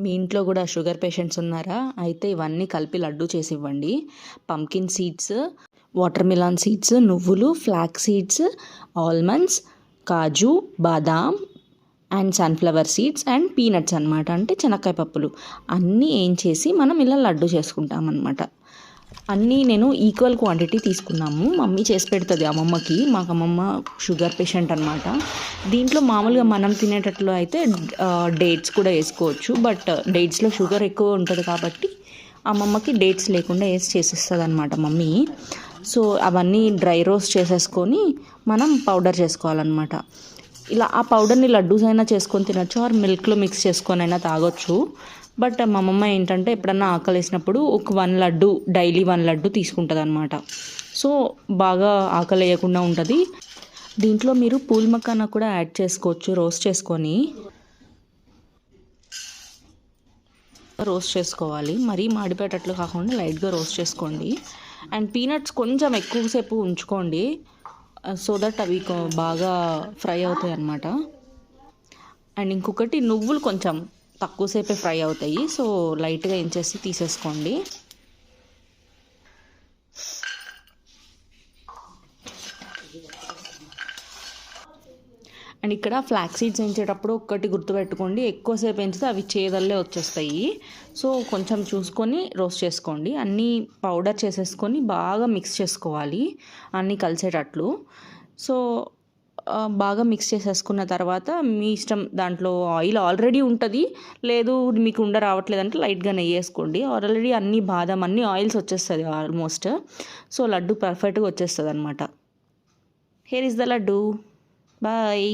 మీ ఇంట్లో కూడా sugar patients ఉన్నారా? అయితే ఇవన్నీ కలిపి లడ్డు చేసి ఇవ్వండి. Pumpkin seeds, watermelon seeds, నువ్వులు, ఫ్లాక్స్ సీడ్స్, ఆల్మండ్స్, కాజు, బాదాం and sunflower seeds and peanuts అనమాట. అంటే శనక్కాయ పప్పులు అన్నీ ఏం చేసి మనం ఇలా లడ్డు చేసుకుంటాం అనమాట. అన్నీ నేను ఈక్వల్ క్వాంటిటీ తీసుకున్నాము. మమ్మీ చేసి పెడుతుంది అమ్మమ్మకి. మాకు అమ్మమ్మ షుగర్ పేషెంట్ అనమాట. దీంట్లో మామూలుగా మనం తినేటట్లు అయితే డేట్స్ కూడా వేసుకోవచ్చు. బట్ డేట్స్లో షుగర్ ఎక్కువ ఉంటుంది కాబట్టి అమ్మమ్మకి డేట్స్ లేకుండా వేసి చేసిస్తుంది అనమాట మమ్మీ. సో అవన్నీ డ్రై రోస్ట్ చేసేసుకొని మనం పౌడర్ చేసుకోవాలన్నమాట. ఇలా ఆ పౌడర్ని లడ్డూస్ అయినా చేసుకొని తినొచ్చు, ఆర్ మిల్క్లో మిక్స్ చేసుకొని అయినా తాగొచ్చు. బట్ మా అమ్మమ్మ ఏంటంటే ఎప్పుడన్నా ఆకలి వేసినప్పుడు ఒక 1 లడ్డు డైలీ 1 లడ్డు తీసుకుంటుంది అనమాట. సో బాగా ఆకలి వేయకుండా ఉంటుంది. దీంట్లో మీరు పూల్ మకానా కూడా యాడ్ చేసుకోవచ్చు. రోస్ట్ చేసుకోవాలి. మరీ మాడిపోయేటట్లు కాకుండా లైట్గా రోస్ట్ చేసుకోండి. అండ్ పీనట్స్ కొంచెం ఎక్కువసేపు ఉంచుకోండి, సో దట్ అవి బాగా ఫ్రై అవుతాయి అన్నమాట. అండ్ ఇంకొకటి నువ్వులు కొంచెం తక్కువసేపే ఫ్రై అవుతాయి, సో లైట్గా ఏం చేసి తీసేసుకోండి. అండ్ ఇక్కడ ఫ్లాక్స్ సీడ్స్ వేయించేటప్పుడు ఒక్కటి గుర్తుపెట్టుకోండి, ఎక్కువసేపు వేయించితే అవి చేదల్లే వచ్చేస్తాయి. సో కొంచెం చూసుకొని రోస్ట్ చేసుకోండి. అన్నీ పౌడర్ చేసేసుకొని బాగా మిక్స్ చేసుకోవాలి అన్నీ కలిసేటట్లు. సో బాగా మిక్స్ చేసేసుకున్న తర్వాత మీ ఇష్టం, దాంట్లో ఆయిల్ ఆల్రెడీ ఉంటుంది, లేదు మీకు రావట్లేదంటే లైట్గా నెయ్యి వేసుకోండి. ఆల్రెడీ అన్ని బాదం అన్ని ఆయిల్స్ వచ్చేస్తుంది ఆల్మోస్ట్. సో లడ్డు పర్ఫెక్ట్గా వచ్చేస్తుంది అనమాట. Here is the laddu. Bye.